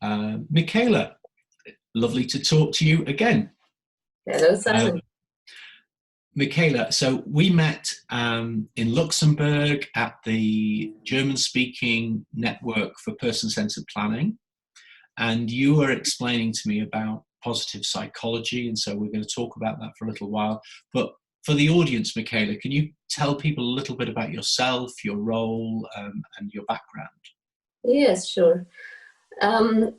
Michaela, lovely to talk to you again. Hello, Uh, Simon. Michaela, so we met in Luxembourg at the German-speaking network for person-centered planning, and you were explaining to me about positive psychology, and so we're going to talk about that for a little while. But for the audience, Michaela, can you tell people a little bit about yourself, your role, and your background? Yes, sure. I'm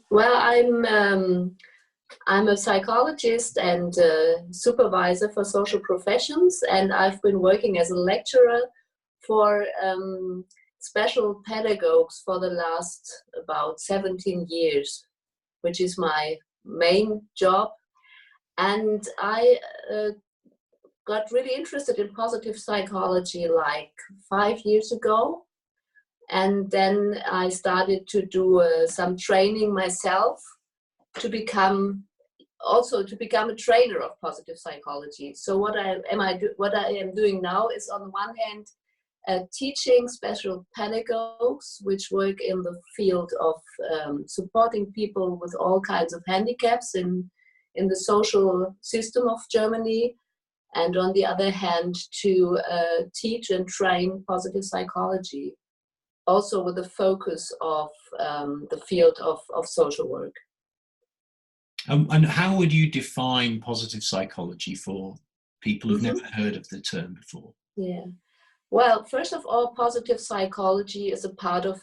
a psychologist and supervisor for social professions, and I've been working as a lecturer for special pedagogues for the last about 17 years, which is my main job. And I got really interested in positive psychology like 5 years ago. And then I started to do some training myself to become a trainer of positive psychology. So what I am doing now is, on the one hand, teaching special pedagogues which work in the field of supporting people with all kinds of handicaps in the social system of Germany, and on the other hand, to teach and train positive psychology, also with a focus of the field of social work. And how would you define positive psychology for people who've never heard of the term before? Yeah. Well, first of all, positive psychology is a part of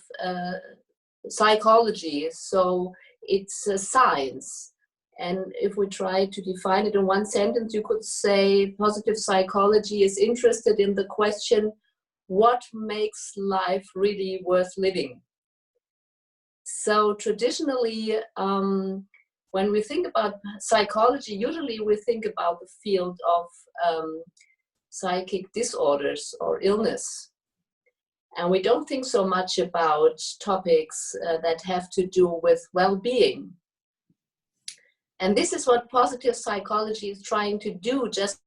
psychology, so it's a science. And if we try to define it in one sentence, you could say positive psychology is interested in the question, what makes life really worth living? So traditionally, when we think about psychology, usually we think about the field of psychic disorders or illness. And we don't think so much about topics that have to do with well-being. And this is what positive psychology is trying to do, just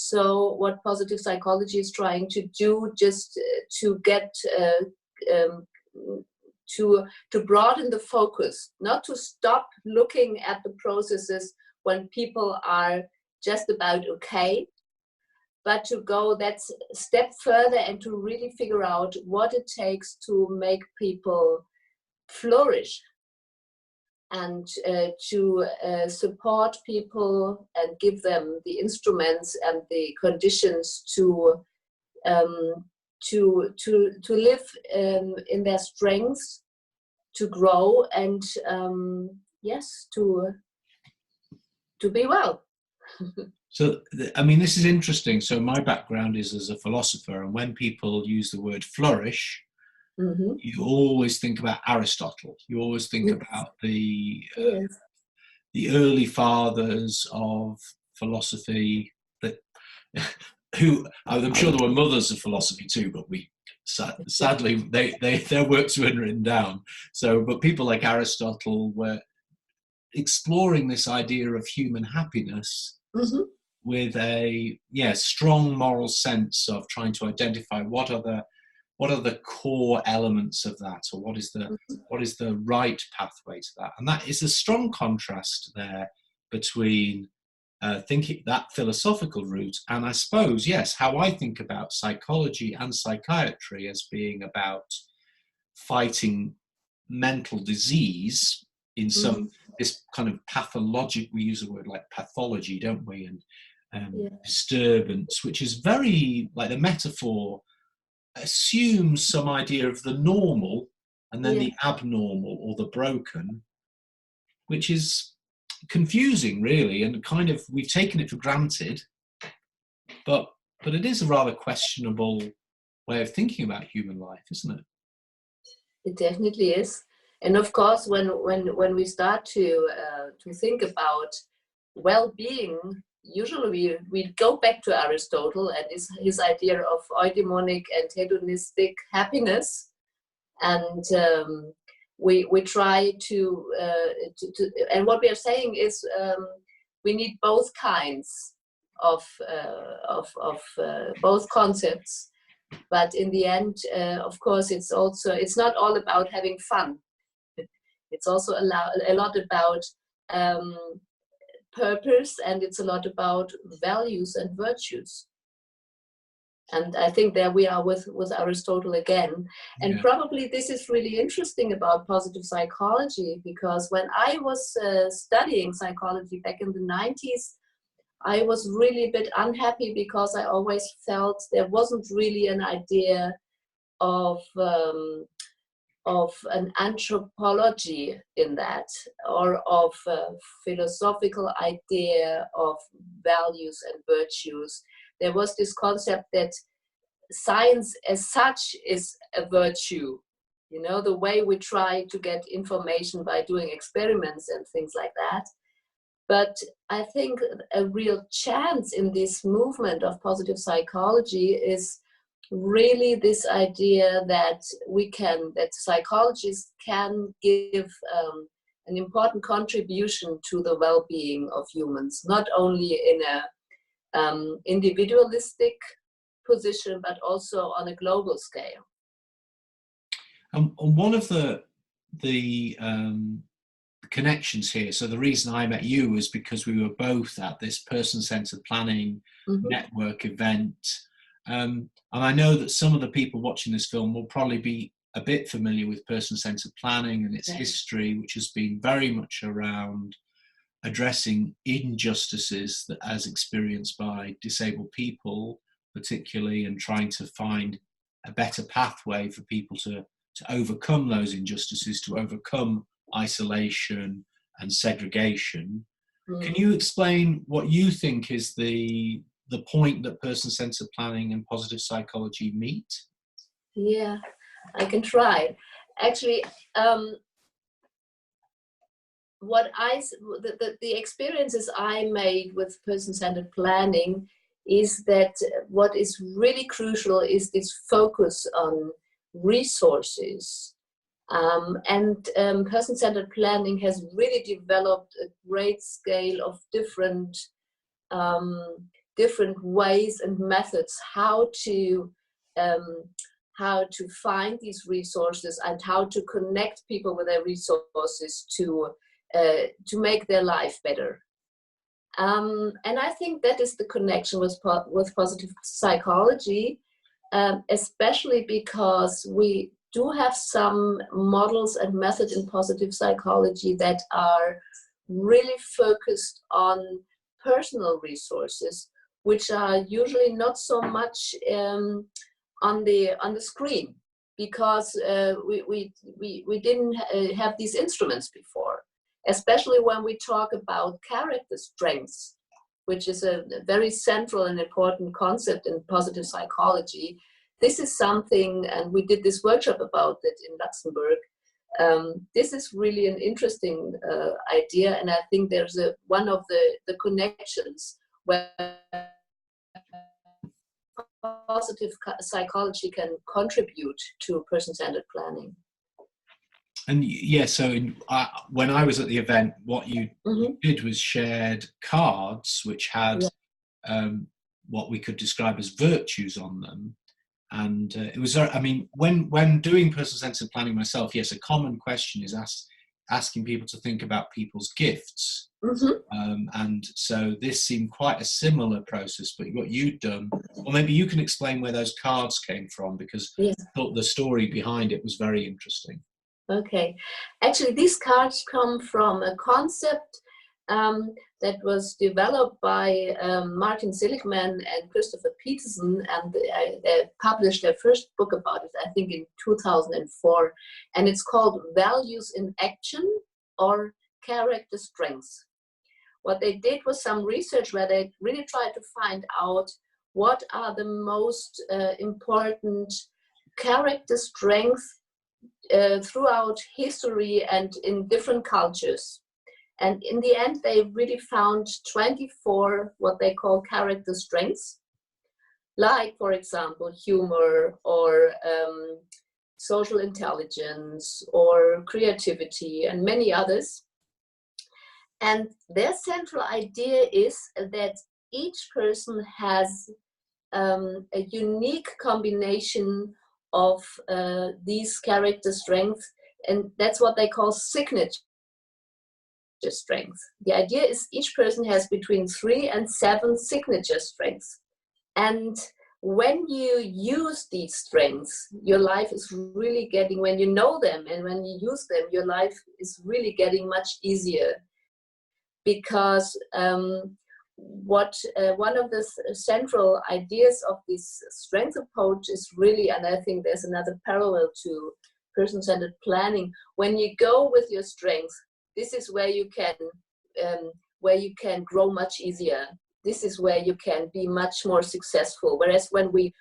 So what positive psychology is trying to do, just to get to broaden the focus, not to stop looking at the processes when people are just about okay, but to go that step further and to really figure out what it takes to make people flourish, and to support people and give them the instruments and the conditions to live in their strengths, to grow, and yes, to be well. So, I mean, this is interesting. So my background is as a philosopher, and when people use the word flourish, you always think about Aristotle. You always think about the early fathers of philosophy, that who I'm sure there were mothers of philosophy too, but sadly their works weren't written down. So, but people like Aristotle were exploring this idea of human happiness with a strong moral sense of trying to identify what are the core elements of that, or what is the right pathway to that. And that is a strong contrast there between thinking that philosophical route and, I suppose, yes, how I think about psychology and psychiatry as being about fighting mental disease in some this kind of pathologic, we use a word like pathology, don't we, and disturbance, which is very, like, the metaphor assumes some idea of the normal and then the abnormal or the broken, which is confusing, really, and kind of we've taken it for granted, but it is a rather questionable way of thinking about human life, isn't it? It definitely is. And of course, when we start to think about well-being, usually we go back to Aristotle and his idea of eudaimonic and hedonistic happiness. And we try to and what we are saying is we need both kinds of both concepts. But in the end, of course, it's not all about having fun. It's also a lot about purpose, and it's a lot about values and virtues. And I think there we are with Aristotle again. And Yeah. probably this is really interesting about positive psychology, because when I was studying psychology back in the 90s, I was really a bit unhappy because I always felt there wasn't really an idea of an anthropology in that, or of a philosophical idea of values and virtues. There was this concept that science as such is a virtue, you know, the way we try to get information by doing experiments and things like that. But I think a real chance in this movement of positive psychology is really this idea that that psychologists can give an important contribution to the well-being of humans, not only in a individualistic position, but also on a global scale. And one of the connections here, so the reason I met you was because we were both at this person-centered planning network event, and I know that some of the people watching this film will probably be a bit familiar with person-centered planning and its history, which has been very much around addressing injustices that as experienced by disabled people particularly, and trying to find a better pathway for people to overcome those injustices, to overcome isolation and segregation. Can you explain what you think is the point that person-centered planning and positive psychology meet? Yeah, I can try. Actually, the experiences I made with person-centered planning is that what is really crucial is this focus on resources. And person-centered planning has really developed a great scale of different ways and methods how to find these resources and how to connect people with their resources to make their life better. And I think that is the connection with positive psychology, especially because we do have some models and methods in positive psychology that are really focused on personal resources, which are usually not so much on the screen, because we didn't have these instruments before. Especially when we talk about character strengths, which is a very central and important concept in positive psychology. This is something, and we did this workshop about it in Luxembourg. This is really an interesting idea, and I think there's one of the connections where positive psychology can contribute to person-centered planning. And yeah, so when I was at the event, what you did was shared cards which had what we could describe as virtues on them. And it was, I mean, when doing person-centered planning myself, yes, a common question is asking people to think about people's gifts. And so this seemed quite a similar process, but what you'd done, or maybe you can explain where those cards came from, because I thought the story behind it was very interesting. Okay, actually these cards come from a concept that was developed by Martin Seligman and Christopher Peterson, and they published their first book about it, I think in 2004, and it's called Values in Action, or Character Strengths. What they did was some research where they really tried to find out what are the most important character strengths throughout history and in different cultures. And in the end, they really found 24 what they call character strengths, like, for example, humor, or social intelligence or creativity and many others. And their central idea is that each person has a unique combination of these character strengths, and that's what they call signature strengths. The idea is each person has between 3 and 7 signature strengths. And when you use these strengths, your life is really getting, when you know them and when you use them, your life is really getting much easier. Because one of the central ideas of this strength approach is really, and I think there's another parallel to person-centered planning, when you go with your strengths, this is where you can grow much easier. This is where you can be much more successful. Whereas when we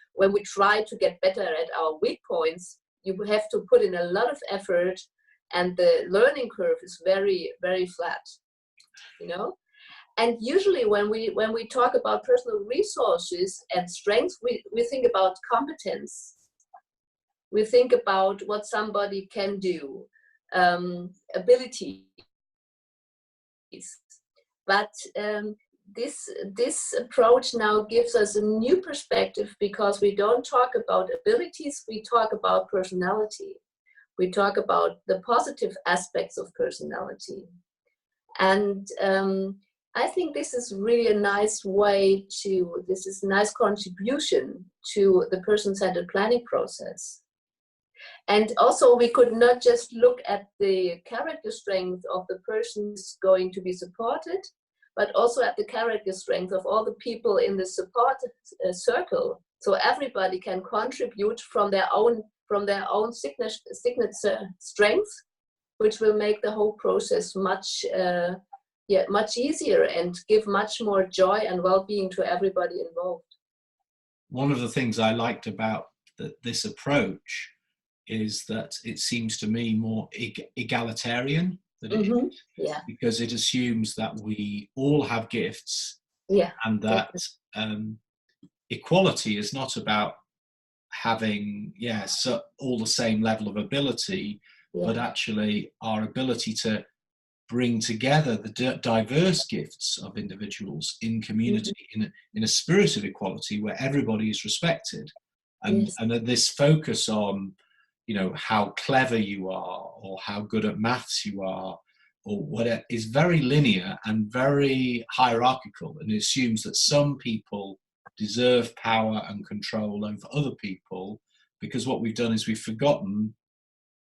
try to get better at our weak points, you have to put in a lot of effort, and the learning curve is very, very flat. You know, and usually when we talk about personal resources and strengths, we think about competence. We think about what somebody can do, abilities. But this approach now gives us a new perspective, because we don't talk about abilities, we talk about personality. We talk about the positive aspects of personality. And I think this is really a nice way this is a nice contribution to the person-centered planning process. And also, we could not just look at the character strength of the person who's going to be supported, but also at the character strength of all the people in the support circle. So everybody can contribute from their own signature strength, which will make the whole process much easier and give much more joy and well-being to everybody involved. One of the things I liked about this approach is that it seems to me more egalitarian than it is, because it assumes that we all have gifts, and that equality is not about having all the same level of ability, but actually our ability to bring together the diverse gifts of individuals in community in a spirit of equality where everybody is respected, and this focus on, you know, how clever you are or how good at maths you are or whatever is very linear and very hierarchical, and it assumes that some people deserve power and control over other people, because what we've done is we've forgotten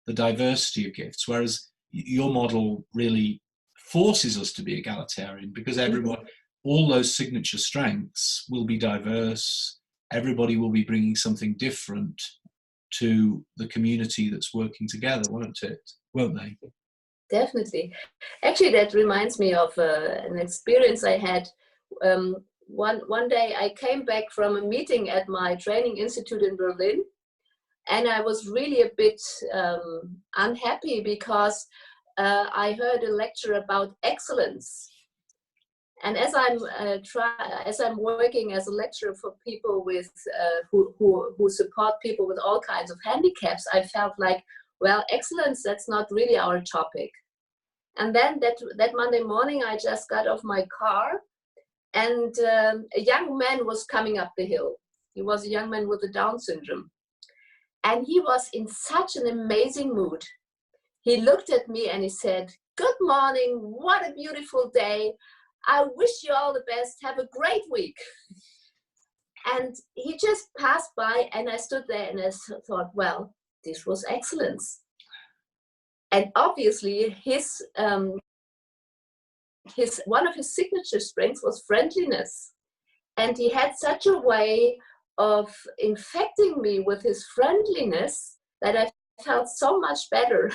the diversity of gifts, whereas your model really forces us to be egalitarian, because everyone, all those signature strengths will be diverse. Everybody will be bringing something different to the community that's working together, won't they? Definitely. Actually, that reminds me of an experience I had. One day I came back from a meeting at my training institute in Berlin, and I was really a bit unhappy, because I heard a lecture about excellence. And as I'm working as a lecturer for people with who support people with all kinds of handicaps, I felt like, well, excellence, that's not really our topic. And then that Monday morning, I just got off my car, and a young man was coming up the hill. He was a young man with the Down syndrome. And he was in such an amazing mood. He looked at me and he said, "Good morning, what a beautiful day. I wish you all the best. Have a great week." And he just passed by, and I stood there and I thought, well, this was excellence. And obviously one of his signature strengths was friendliness. And he had such a way of infecting me with his friendliness that I felt so much better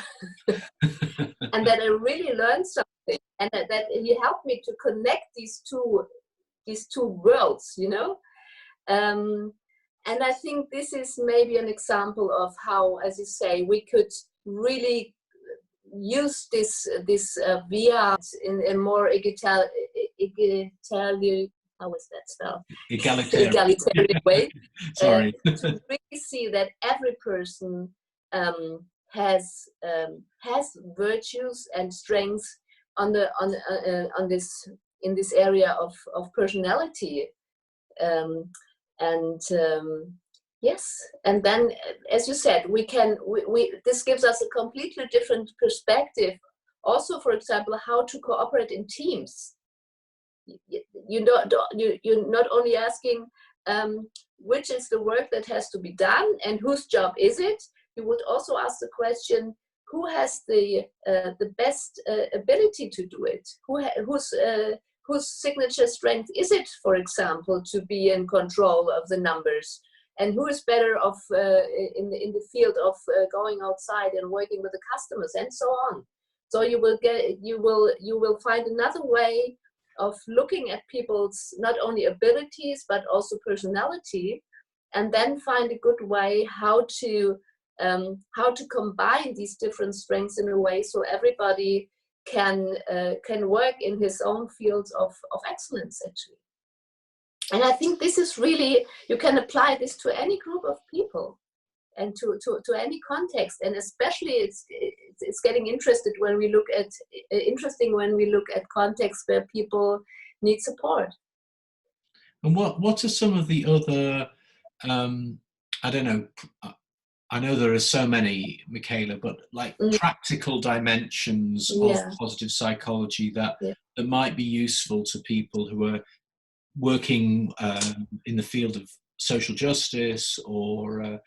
and that I really learned something, and that he helped me to connect these two worlds, you know. And I think this is maybe an example of how, as you say, we could really use this via in a more egalitarian, how is that spelled? Egalitarian way. Sorry. To really see that every person has virtues and strengths on this in this area of personality, yes, and then, as you said, we this gives us a completely different perspective. Also, for example, how to cooperate in teams. You're not only asking which is the work that has to be done and whose job is it. You would also ask the question, who has the best ability to do it? Whose signature strength is it, for example, to be in control of the numbers? And who is better off in the field of going outside and working with the customers, and so on. So you will find another way of looking at people's not only abilities but also personality, and then find a good way how to combine these different strengths in a way so everybody can work in his own fields of excellence, actually. And I think this is really, you can apply this to any group of people and to any context, and especially it's getting interesting when we look at contexts where people need support. And what are some of the other I don't know, I know there are so many, Michaela, but like practical dimensions of positive psychology that might be useful to people who are working in the field of social justice or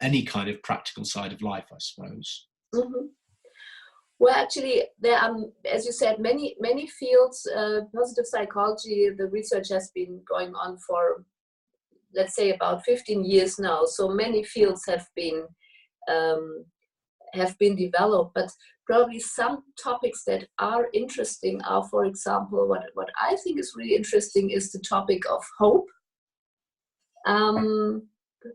any kind of practical side of life, I suppose. Well, actually, there are, as you said, many fields. Positive psychology, the research has been going on for, let's say, about 15 years now. So many fields have been developed, but probably some topics that are interesting are, for example, what I think is really interesting is the topic of hope.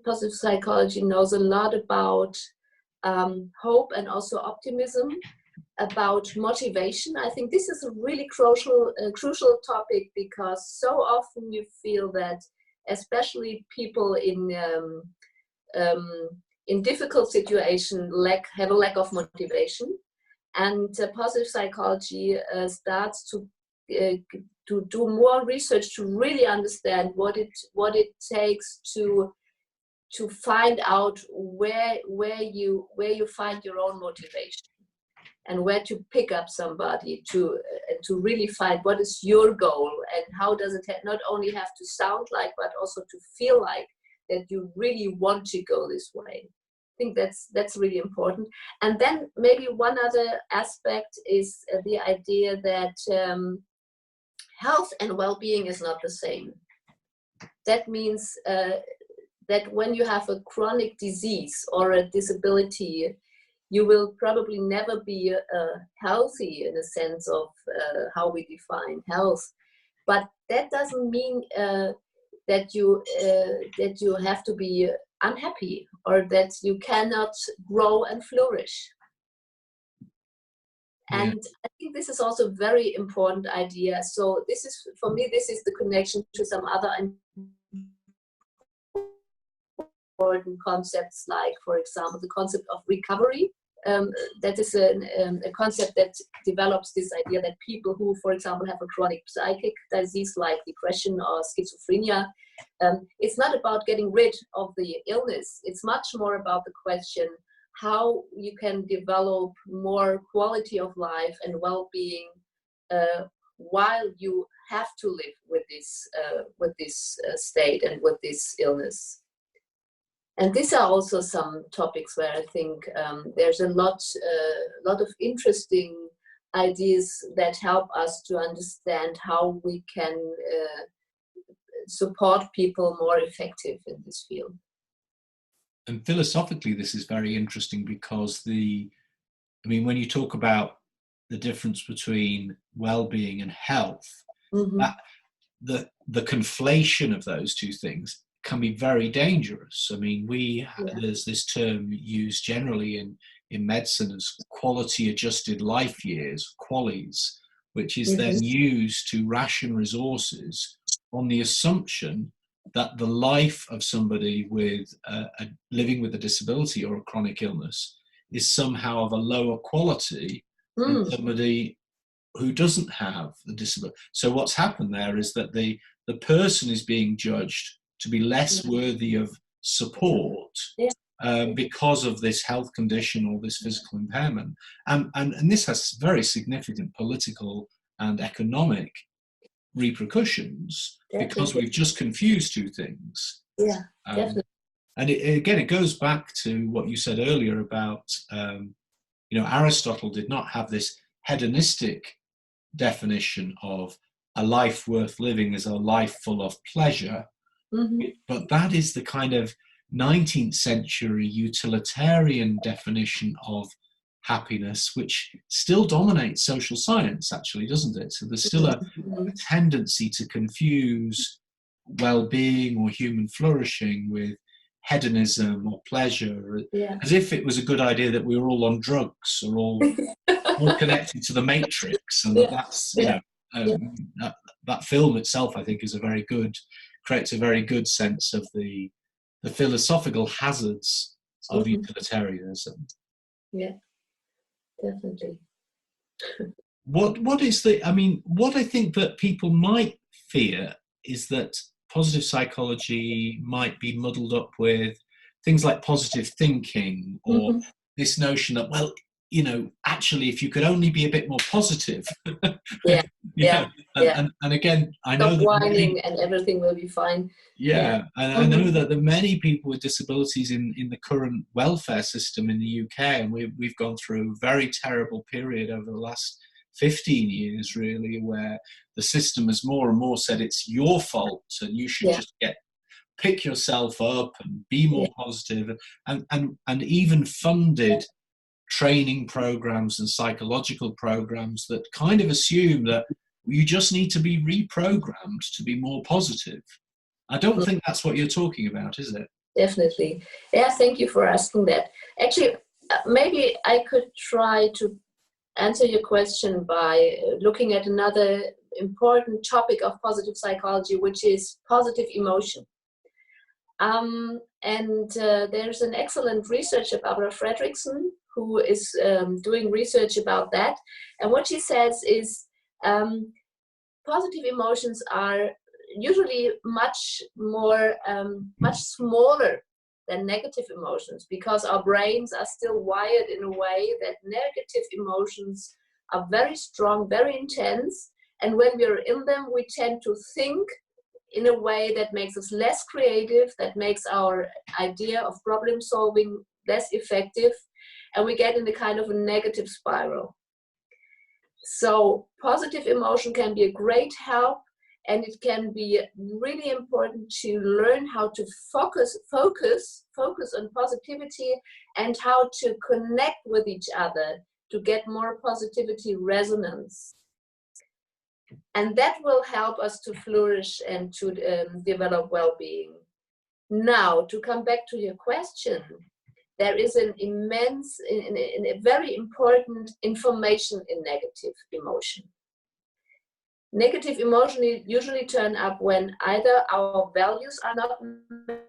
Positive psychology knows a lot about hope and also optimism, about motivation. I think this is a really crucial topic, because so often you feel that, especially people in difficult situations, have a lack of motivation, and positive psychology starts to do more research to really understand what it takes to find out where you find your own motivation, and where to pick up somebody to really find what is your goal, and how does it not only have to sound like, but also to feel like that you really want to go this way. I think that's really important. And then maybe one other aspect is the idea that health and well-being is not the same. That means that when you have a chronic disease or a disability, you will probably never be healthy in the sense of how we define health. But that doesn't mean that you have to be unhappy, or that you cannot grow and flourish. And I think this is also a very important idea. So this is, for me, this is the connection to some other important concepts, like, for example, the concept of recovery. That is a concept that develops this idea that people who, for example, have a chronic psychic disease like depression or schizophrenia, it's not about getting rid of the illness. It's much more about the question how you can develop more quality of life and well-being while you have to live with this state and with this illness. And these are also some topics where I think there's a lot of interesting ideas that help us to understand how we can support people more effective in this field. And philosophically, this is very interesting, because when you talk about the difference between well-being and health, that the conflation of those two things can be very dangerous. I mean, there's this term used generally in medicine as quality-adjusted life years, QALYs, which is then used to ration resources on the assumption that the life of somebody with living with a disability or a chronic illness is somehow of a lower quality than somebody who doesn't have the disability. So what's happened there is that the person is being judged to be less worthy of support because of this health condition or this physical impairment. And this has very significant political and economic repercussions because we've just confused two things. Yeah, definitely. And again, it goes back to what you said earlier about, Aristotle did not have this hedonistic definition of a life worth living as a life full of pleasure, but that is the kind of 19th century utilitarian definition of happiness, which still dominates social science, actually, doesn't it? So there's still a tendency to confuse well-being or human flourishing with hedonism or pleasure, as if it was a good idea that we were all on drugs or all connected to the Matrix, and that's that film itself, I think, is creates a very good sense of the philosophical hazards of utilitarianism. Yeah, definitely. What I think that people might fear is that positive psychology might be muddled up with things like positive thinking or this notion that, well, actually, if you could only be a bit more positive. And again, I know that whining and everything will be fine. And I know that there are many people with disabilities in the current welfare system in the UK, and we've gone through a very terrible period over the last 15 years, really, where the system has more and more said it's your fault and you should just pick yourself up and be more positive, and even funded training programs and psychological programs that kind of assume that you just need to be reprogrammed to be more positive. I don't think that's what you're talking about, is it? Definitely. Yeah, thank you for asking that. Actually, maybe I could try to answer your question by looking at another important topic of positive psychology, which is positive emotion. There's an excellent researcher, Barbara Fredrickson, who is doing research about that. And what she says is positive emotions are usually much smaller than negative emotions, because our brains are still wired in a way that negative emotions are very strong, very intense. And when we're in them, we tend to think in a way that makes us less creative, that makes our idea of problem solving less effective, and we get in the kind of a negative spiral. So positive emotion can be a great help, and it can be really important to learn how to focus on positivity and how to connect with each other to get more positivity resonance. And that will help us to flourish and to develop well-being. Now, to come back to your question, there is an immense, a very important information in negative emotion. Negative emotion usually turn up when either our values are not met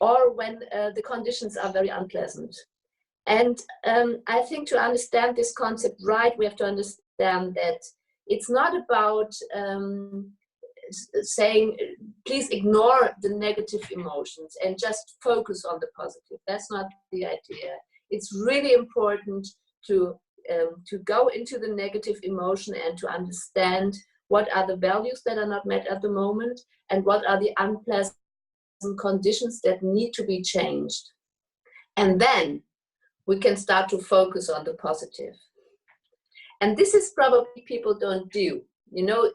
or when the conditions are very unpleasant. And I think to understand this concept right, we have to understand that it's not about saying, please ignore the negative emotions and just focus on the positive. That's not the idea. It's really important to go into the negative emotion and to understand what are the values that are not met at the moment and what are the unpleasant conditions that need to be changed. And then we can start to focus on the positive. And this is probably people don't do. You know,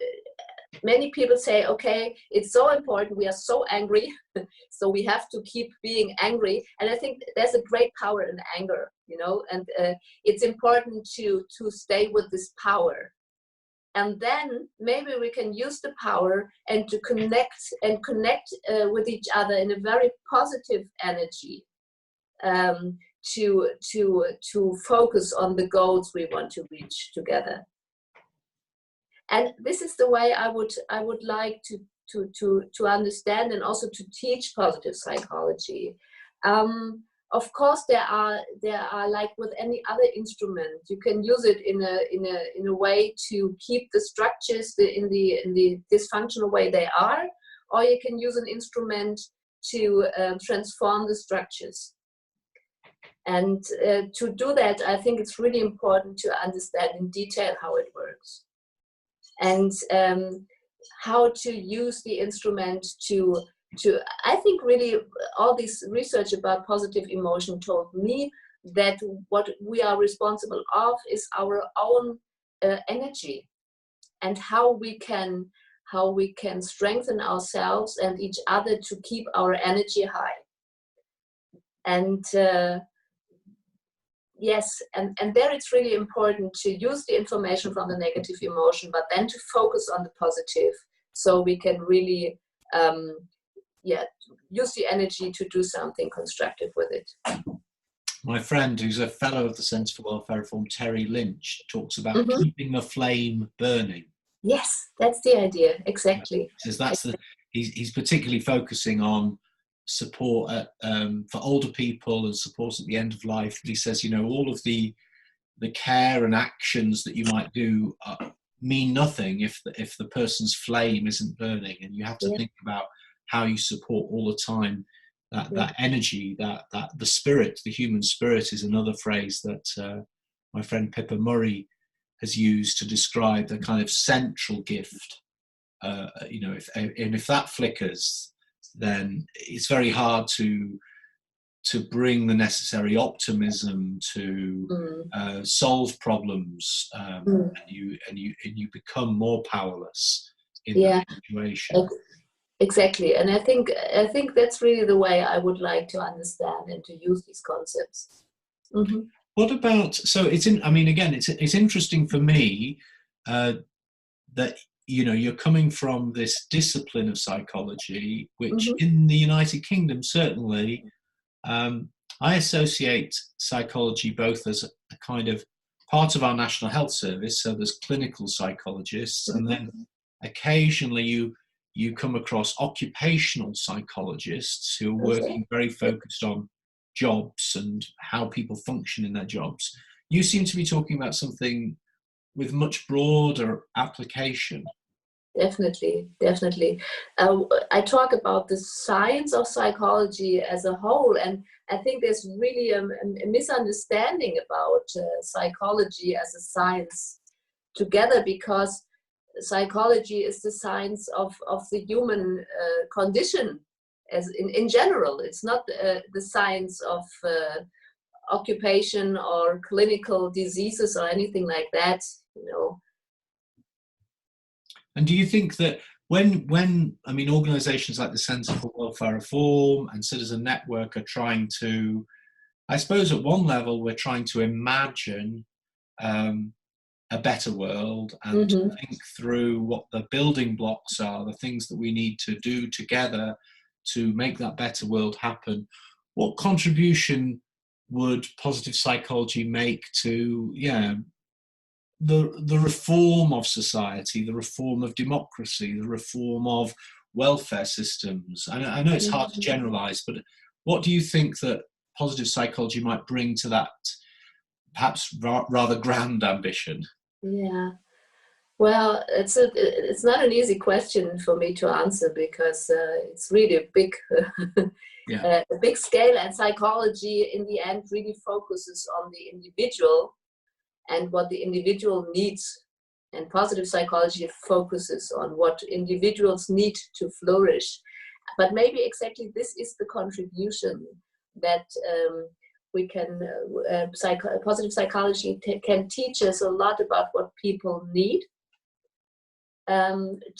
many people say, okay, it's so important, we are so angry, so we have to keep being angry. And I think there's a great power in anger, you know, and it's important to stay with this power. And then maybe we can use the power and to connect with each other in a very positive energy, to focus on the goals we want to reach together. And this is the way I would like to understand and also to teach positive psychology. Of course, there are like with any other instrument, you can use it in a way to keep the structures in the dysfunctional way they are, or you can use an instrument to transform the structures. And to do that, I think it's really important to understand in detail how it works, and how to use the instrument to I think really all this research about positive emotion told me that what we are responsible of is our own energy, and how we can strengthen ourselves and each other to keep our energy high. And yes, and there it's really important to use the information from the negative emotion, but then to focus on the positive, so we can really use the energy to do something constructive with it. My friend, who's a fellow of the Centre for Welfare Reform, Terry Lynch, talks about keeping the flame burning. Yes, that's the idea, exactly. Because he's particularly focusing on support for older people and support at the end of life. He says, all of the care and actions that you might do mean nothing if the person's flame isn't burning, and you have to think about how you support all the time that energy, that the spirit, the human spirit is another phrase that my friend Pippa Murray has used to describe the kind of central gift. If that flickers, then it's very hard to bring the necessary optimism to solve problems, and you become more powerless in that situation. Exactly, and I think that's really the way I would like to understand and to use these concepts. Mm-hmm. What about, so it's interesting for me that you're coming from this discipline of psychology, which in the United Kingdom certainly I associate psychology both as a kind of part of our National Health Service, so there's clinical psychologists, and then occasionally you come across occupational psychologists who are working very focused on jobs and how people function in their jobs. You seem to be talking about something with much broader application. Definitely. I talk about the science of psychology as a whole, and I think there's really a misunderstanding about psychology as a science together, because psychology is the science of the human condition as in general. It's not the science of occupation or clinical diseases or anything like that, And do you think that when organisations like the Centre for Welfare Reform and Citizen Network are trying to, I suppose at one level we're trying to imagine a better world and to think through what the building blocks are, the things that we need to do together to make that better world happen, what contribution would positive psychology make to the reform of society, the reform of democracy, the reform of welfare systems? I know it's hard to generalize, but what do you think that positive psychology might bring to that perhaps rather grand ambition? Yeah, well, it's not an easy question for me to answer, because it's really a big a big scale, and psychology in the end really focuses on the individual and what the individual needs, and positive psychology focuses on what individuals need to flourish. But maybe exactly this is the contribution that we can positive psychology can teach us a lot about what people need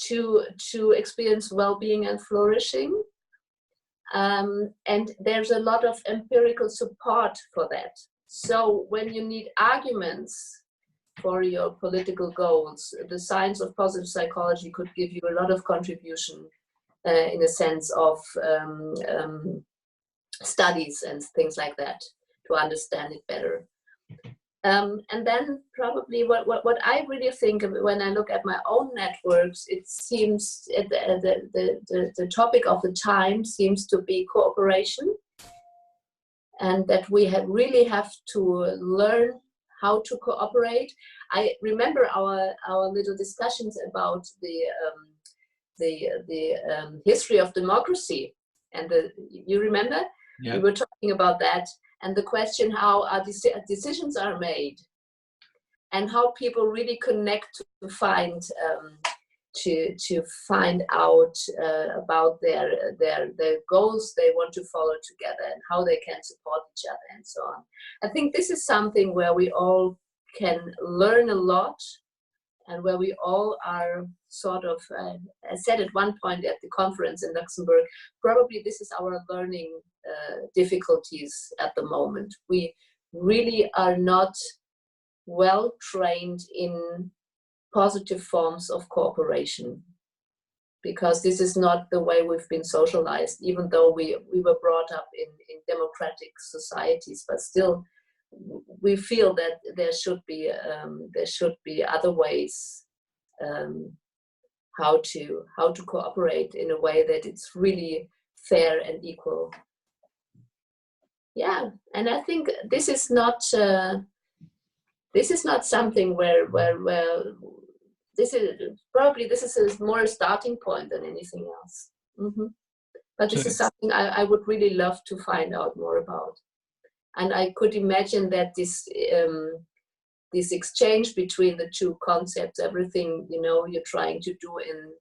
to experience well-being and flourishing. And there's a lot of empirical support for that. So when you need arguments for your political goals, the science of positive psychology could give you a lot of contribution in a sense of studies and things like that to understand it better. And then probably what I really think of when I look at my own networks, it seems the topic of the time seems to be cooperation, and that we really have to learn how to cooperate. I remember our little discussions about the history of democracy, and you remember? Yeah. We were talking about that, and the question how our decisions are made, and how people really connect to find to find out about their goals they want to follow together, and how they can support each other, and so on. I think this is something where we all can learn a lot, and where we all are sort of, I said at one point at the conference in Luxembourg, probably this is our learning difficulties at the moment. We really are not well trained in positive forms of cooperation, because this is not the way we've been socialized, even though we were brought up in democratic societies, but still we feel that there should be other ways how to cooperate in a way that it's really fair and equal. Yeah, and I think this is not something where this is more a starting point than anything else. Mm-hmm. But this is something I would really love to find out more about. And I could imagine that this exchange between the two concepts, everything you're trying to do in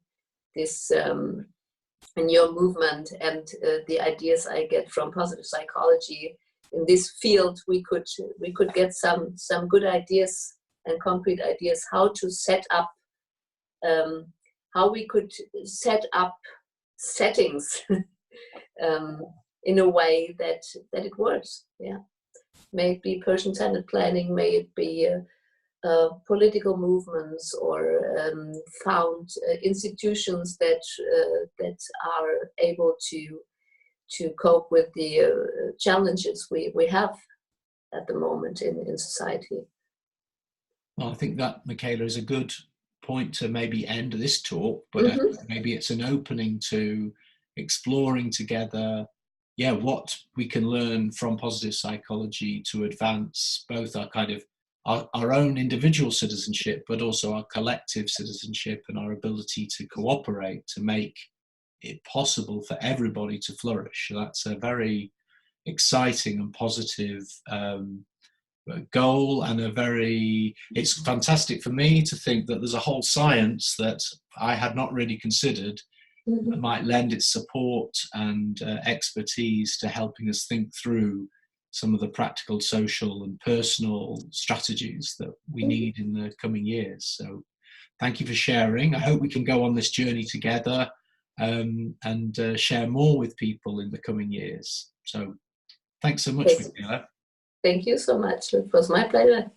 this in your movement, and the ideas I get from positive psychology in this field, we could get some good ideas and concrete ideas how to set up, how we could set up settings in a way that it works. Yeah, may it be person-centered planning, may it be political movements, or found institutions that are able to cope with the challenges we have at the moment in society. Well, I think that, Michaela, is a good point to maybe end this talk, but maybe it's an opening to exploring together, what we can learn from positive psychology to advance both our kind of our own individual citizenship, but also our collective citizenship, and our ability to cooperate to make it possible for everybody to flourish. So that's a very exciting and positive goal, and it's fantastic for me to think that there's a whole science that I had not really considered that might lend its support and expertise to helping us think through some of the practical, social and personal strategies that we need in the coming years. So thank you for sharing. I hope we can go on this journey together and share more with people in the coming years. So thanks so much, Michaela. Thank you so much. It was my pleasure.